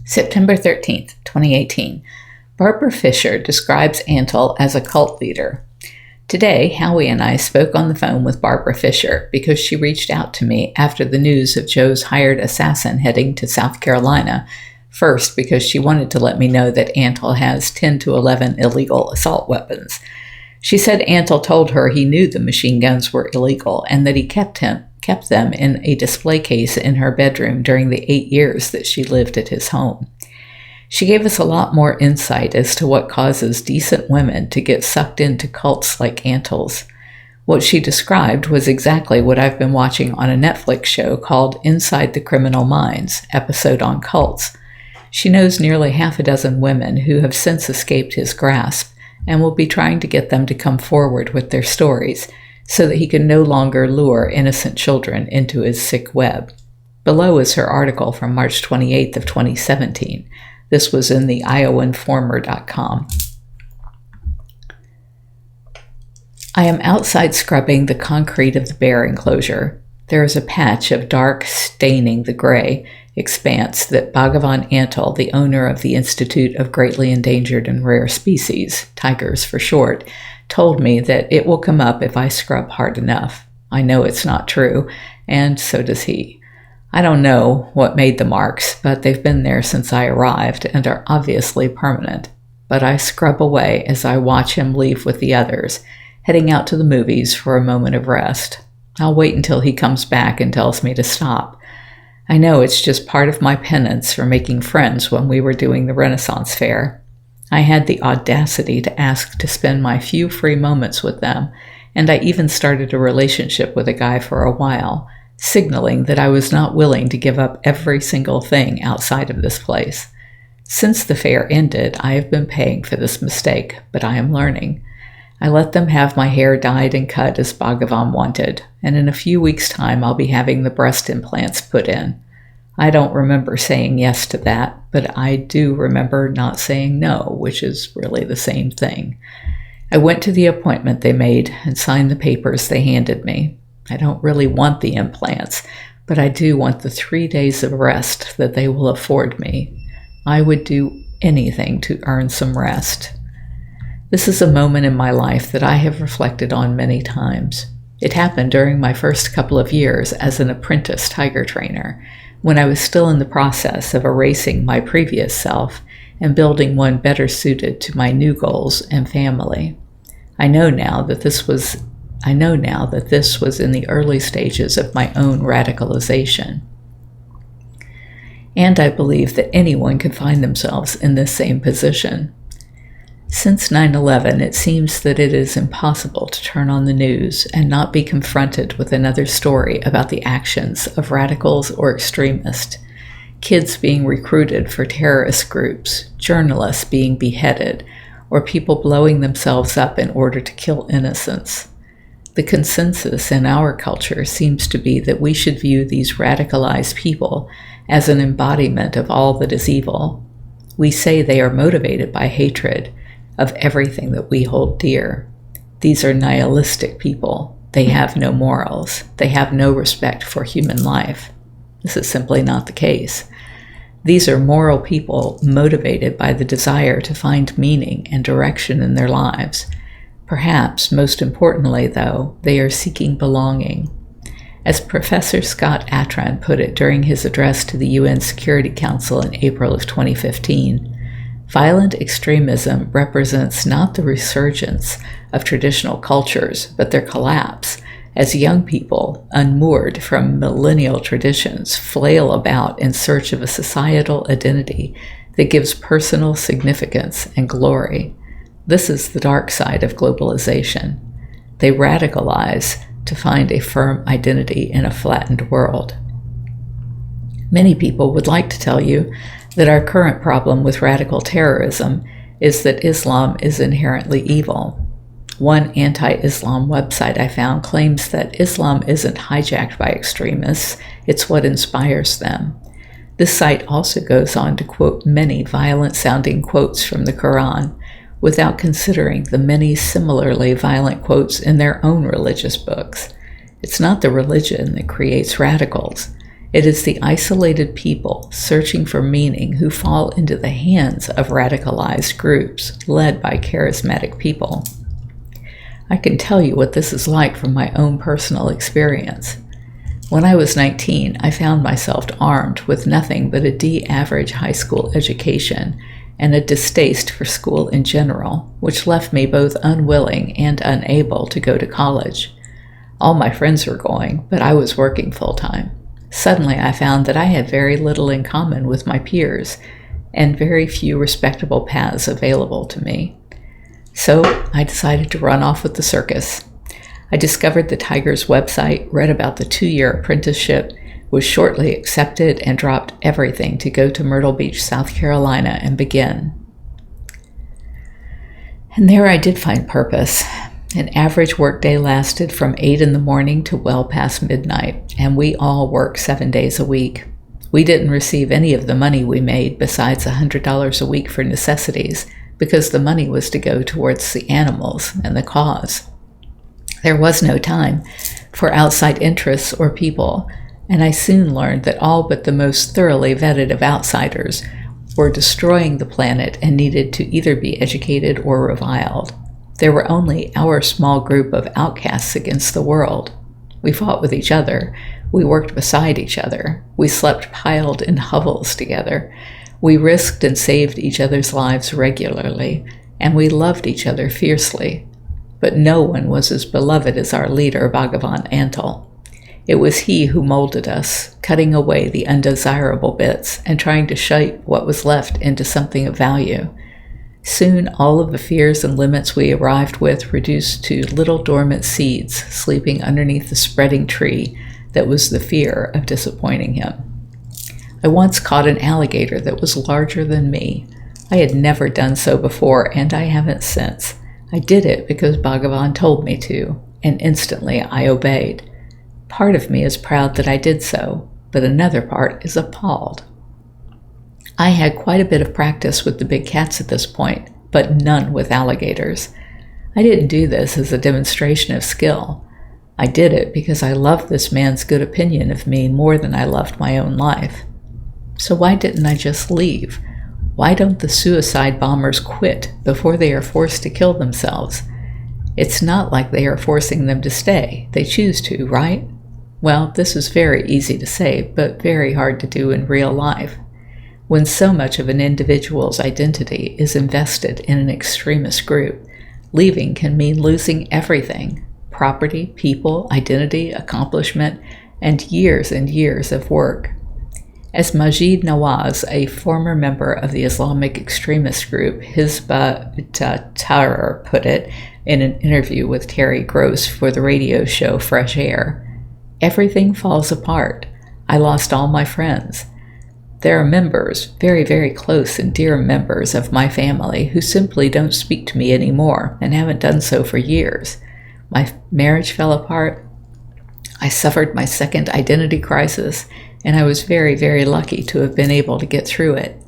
September 13th, 2018. Barbara Fisher describes Antle as a cult leader. Today, Howie and I spoke on the phone with Barbara Fisher because she reached out to me after the news of Joe's hired assassin heading to South Carolina. First, because she wanted to let me know that Antle has 10 to 11 illegal assault weapons. She said Antle told her he knew the machine guns were illegal and that he kept them in a display case in her bedroom during the 8 years that she lived at his home. She gave us a lot more insight as to what causes decent women to get sucked into cults like Antle's. What she described was exactly what I've been watching on a Netflix show called Inside the Criminal Minds, episode on cults. She knows nearly half a dozen women who have since escaped his grasp and will be trying to get them to come forward with their stories so that he can no longer lure innocent children into his sick web. Below is her article from March 28th of 2017. This was in the iowainformer.com. I am outside scrubbing the concrete of the bear enclosure. There is a patch of dark staining the gray expanse that Bhagavan Antle, the owner of the Institute of Greatly Endangered and Rare Species, tigers for short, told me that it will come up if I scrub hard enough. I know it's not true, and so does he. I don't know what made the marks, but they've been there since I arrived and are obviously permanent. But I scrub away as I watch him leave with the others, heading out to the movies for a moment of rest. I'll wait until he comes back and tells me to stop. I know it's just part of my penance for making friends when we were doing the Renaissance Fair. I had the audacity to ask to spend my few free moments with them, and I even started a relationship with a guy for a while, signaling that I was not willing to give up every single thing outside of this place. Since the fair ended, I have been paying for this mistake, but I am learning. I let them have my hair dyed and cut as Bhagavan wanted, and in a few weeks' time I'll be having the breast implants put in. I don't remember saying yes to that, but I do remember not saying no, which is really the same thing. I went to the appointment they made and signed the papers they handed me. I don't really want the implants, but I do want the 3 days of rest that they will afford me. I would do anything to earn some rest. This is a moment in my life that I have reflected on many times. It happened during my first couple of years as an apprentice tiger trainer, when I was still in the process of erasing my previous self and building one better suited to my new goals and family. I know now that this was in the early stages of my own radicalization. And I believe that anyone can find themselves in this same position. Since 9/11, it seems that it is impossible to turn on the news and not be confronted with another story about the actions of radicals or extremists, kids being recruited for terrorist groups, journalists being beheaded, or people blowing themselves up in order to kill innocents. The consensus in our culture seems to be that we should view these radicalized people as an embodiment of all that is evil. We say they are motivated by hatred of everything that we hold dear. These are nihilistic people. They have no morals. They have no respect for human life. This is simply not the case. These are moral people motivated by the desire to find meaning and direction in their lives. Perhaps, most importantly, though, they are seeking belonging. As Professor Scott Atran put it during his address to the UN Security Council in April of 2015, violent extremism represents not the resurgence of traditional cultures, but their collapse, as young people, unmoored from millennial traditions, flail about in search of a societal identity that gives personal significance and glory. This is the dark side of globalization. They radicalize to find a firm identity in a flattened world. Many people would like to tell you that our current problem with radical terrorism is that Islam is inherently evil. One anti-Islam website I found claims that Islam isn't hijacked by extremists, it's what inspires them. This site also goes on to quote many violent-sounding quotes from the Quran, without considering the many similarly violent quotes in their own religious books. It's not the religion that creates radicals. It is the isolated people searching for meaning who fall into the hands of radicalized groups led by charismatic people. I can tell you what this is like from my own personal experience. When I was 19, I found myself armed with nothing but a D-average high school education and a distaste for school in general, which left me both unwilling and unable to go to college. All my friends were going, but I was working full-time. Suddenly, I found that I had very little in common with my peers and very few respectable paths available to me. So I decided to run off with the circus. I discovered the Tiger's website, read about the 2-year apprenticeship, was shortly accepted, and dropped everything to go to Myrtle Beach, South Carolina, and begin. And there I did find purpose. An average workday lasted from 8 in the morning to well past midnight, and we all worked 7 days a week. We didn't receive any of the money we made besides $100 a week for necessities, because the money was to go towards the animals and the cause. There was no time for outside interests or people, and I soon learned that all but the most thoroughly vetted of outsiders were destroying the planet and needed to either be educated or reviled. There were only our small group of outcasts against the world. We fought with each other. We worked beside each other. We slept piled in hovels together. We risked and saved each other's lives regularly, and we loved each other fiercely. But no one was as beloved as our leader, Bhagavan Antle. It was he who molded us, cutting away the undesirable bits and trying to shape what was left into something of value. Soon all of the fears and limits we arrived with reduced to little dormant seeds sleeping underneath the spreading tree that was the fear of disappointing him. I once caught an alligator that was larger than me. I had never done so before, and I haven't since. I did it because Bhagavan told me to, and instantly I obeyed. Part of me is proud that I did so, but another part is appalled. I had quite a bit of practice with the big cats at this point, but none with alligators. I didn't do this as a demonstration of skill. I did it because I loved this man's good opinion of me more than I loved my own life. So why didn't I just leave? Why don't the suicide bombers quit before they are forced to kill themselves? It's not like they are forcing them to stay. They choose to, right? Well, this is very easy to say, but very hard to do in real life. When so much of an individual's identity is invested in an extremist group, leaving can mean losing everything: property, people, identity, accomplishment, and years of work. As Majid Nawaz, a former member of the Islamic extremist group Hizb ut-Tahrir, put it in an interview with Terry Gross for the radio show Fresh Air, everything falls apart. I lost all my friends. There are members, very, very close and dear members of my family, who simply don't speak to me anymore and haven't done so for years. My marriage fell apart. I suffered my second identity crisis, and I was very, very lucky to have been able to get through it.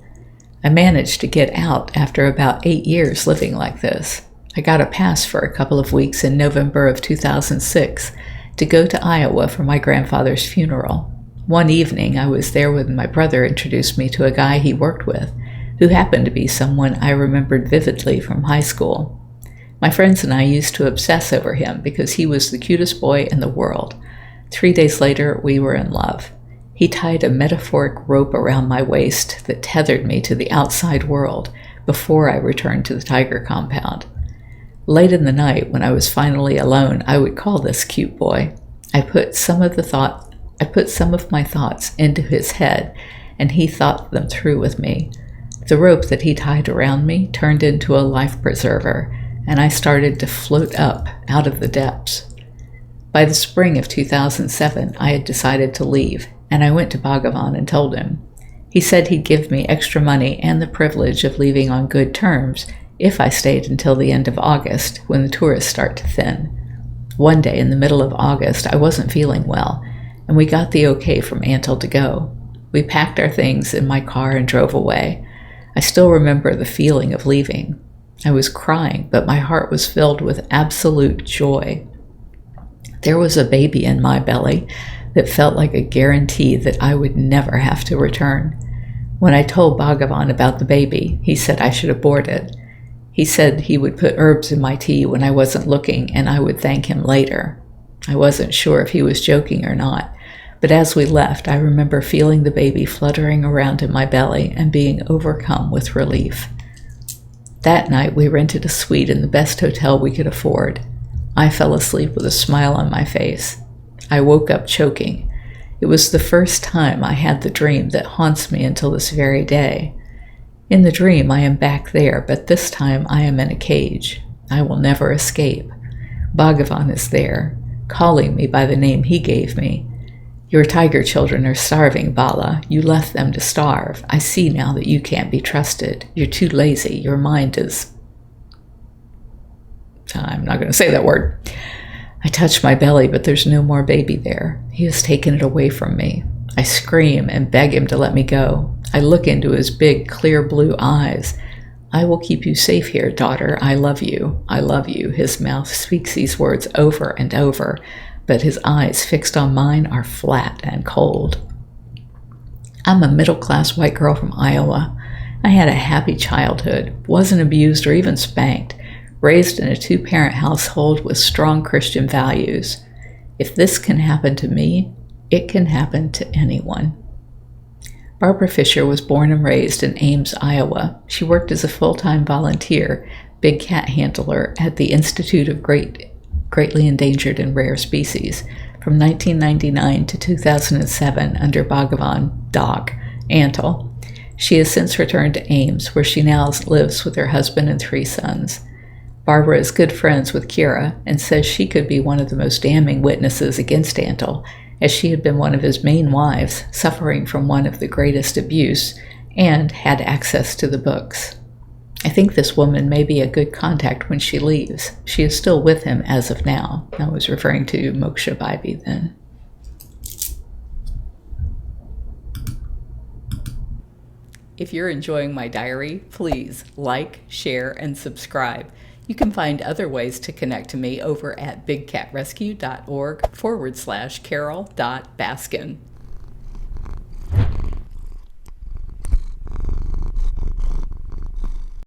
I managed to get out after about 8 years living like this. I got a pass for a couple of weeks in November of 2006 to go to Iowa for my grandfather's funeral. One evening, I was there when my brother introduced me to a guy he worked with, who happened to be someone I remembered vividly from high school. My friends and I used to obsess over him because he was the cutest boy in the world. 3 days later, we were in love. He tied a metaphoric rope around my waist that tethered me to the outside world before I returned to the Tiger compound. Late in the night, when I was finally alone, I would call this cute boy. I put some of my thoughts into his head, and he thought them through with me. The rope that he tied around me turned into a life preserver, and I started to float up out of the depths. By the spring of 2007, I had decided to leave, and I went to Bhagavan and told him. He said he'd give me extra money and the privilege of leaving on good terms if I stayed until the end of August, when the tourists start to thin. One day in the middle of August, I wasn't feeling well, and we got the okay from Antle to go. We packed our things in my car and drove away. I still remember the feeling of leaving. I was crying, but my heart was filled with absolute joy. There was a baby in my belly, that felt like a guarantee that I would never have to return. When I told Bhagavan about the baby, he said I should abort it. He said he would put herbs in my tea when I wasn't looking and I would thank him later. I wasn't sure if he was joking or not, but as we left, I remember feeling the baby fluttering around in my belly and being overcome with relief. That night, we rented a suite in the best hotel we could afford. I fell asleep with a smile on my face. I woke up choking. It was the first time I had the dream that haunts me until this very day. In the dream, I am back there, but this time I am in a cage. I will never escape. Bhagavan is there, calling me by the name he gave me. Your tiger children are starving, Bala. You left them to starve. I see now that you can't be trusted. You're too lazy. Your mind is... I'm not going to say that word. I touch my belly, but there's no more baby there. He has taken it away from me. I scream and beg him to let me go. I look into his big, clear blue eyes. I will keep you safe here, daughter. I love you. I love you. His mouth speaks these words over and over, but his eyes fixed on mine are flat and cold. I'm a middle-class white girl from Iowa. I had a happy childhood, wasn't abused or even spanked, raised in a two-parent household with strong Christian values. If this can happen to me, it can happen to anyone. Barbara Fisher was born and raised in Ames, Iowa. She worked as a full-time volunteer, big cat handler at the Institute of Greatly Endangered and Rare Species from 1999 to 2007 under Bhagavan Doc Antle. She has since returned to Ames, where she now lives with her husband and 3 sons. Barbara is good friends with Kira and says she could be one of the most damning witnesses against Antle, as she had been one of his main wives, suffering from one of the greatest abuse, and had access to the books. I think this woman may be a good contact when she leaves. She is still with him as of now. I was referring to Moksha Baibi then. If you're enjoying my diary, please like, share, and subscribe. You can find other ways to connect to me over at bigcatrescue.org/Carole.Baskin.